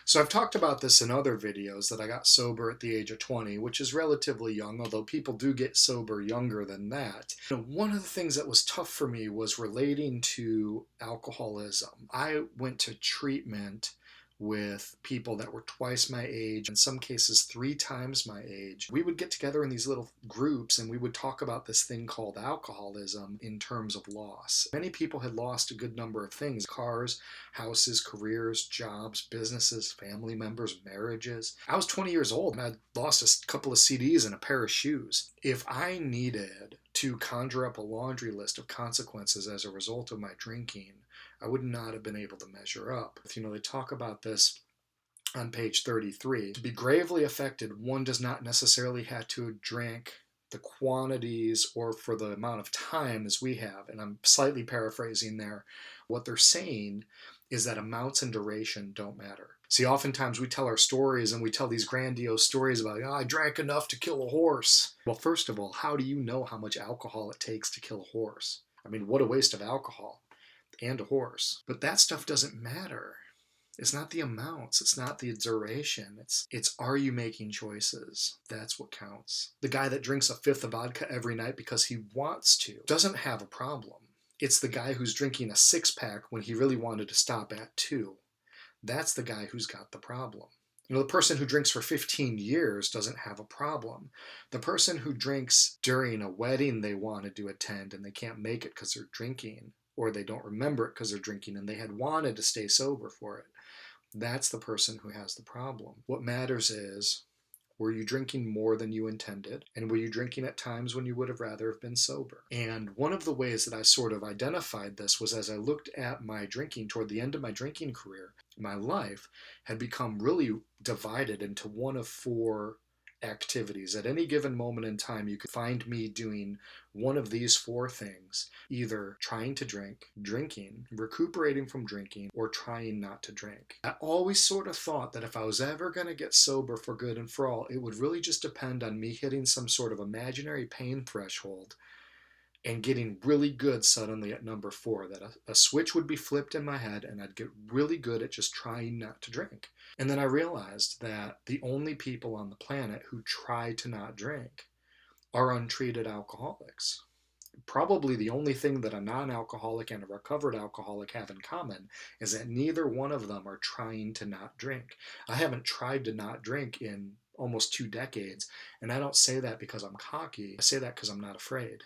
So I've talked about this in other videos that I got sober at the age of 20, which is relatively young, although people do get sober younger than that. One of the things that was tough for me was relating to alcoholism. I went to treatment with people that were twice my age, in some cases three times my age. We would get together in these little groups and we would talk about this thing called alcoholism in terms of loss. Many people had lost a good number of things: cars, houses, careers, jobs, businesses, family members, marriages. I was 20 years old and I'd lost a couple of CDs and a pair of shoes. If I needed to conjure up a laundry list of consequences as a result of my drinking, I would not have been able to measure up. They talk about this on page 33. To be gravely affected, one does not necessarily have to drink the quantities or for the amount of time as we have. And I'm slightly paraphrasing there. What they're saying is that amounts and duration don't matter. See, oftentimes we tell our stories and we tell these grandiose stories about, I drank enough to kill a horse. Well, first of all, how do you know how much alcohol it takes to kill a horse? I mean, what a waste of alcohol and a horse. But that stuff doesn't matter. It's not the amounts, it's not the duration, it's are you making choices? That's what counts. The guy that drinks a fifth of vodka every night because he wants to doesn't have a problem. It's the guy who's drinking a six-pack when he really wanted to stop at two. That's the guy who's got the problem. The person who drinks for 15 years doesn't have a problem. The person who drinks during a wedding they wanted to attend and they can't make it because they're drinking, or they don't remember it because they're drinking and they had wanted to stay sober for it, that's the person who has the problem. What matters is, were you drinking more than you intended? And were you drinking at times when you would have rather have been sober? And one of the ways that I sort of identified this was as I looked at my drinking toward the end of my drinking career, my life had become really divided into one of four activities. At any given moment in time, you could find me doing one of these four things: either trying to drink, drinking, recuperating from drinking, or trying not to drink. I always sort of thought that if I was ever going to get sober for good and for all, it would really just depend on me hitting some sort of imaginary pain threshold and getting really good suddenly at number four, that a switch would be flipped in my head and I'd get really good at just trying not to drink. And then I realized that the only people on the planet who try to not drink are untreated alcoholics. Probably the only thing that a non-alcoholic and a recovered alcoholic have in common is that neither one of them are trying to not drink. I haven't tried to not drink in almost 2 decades, and I don't say that because I'm cocky. I say that because I'm not afraid.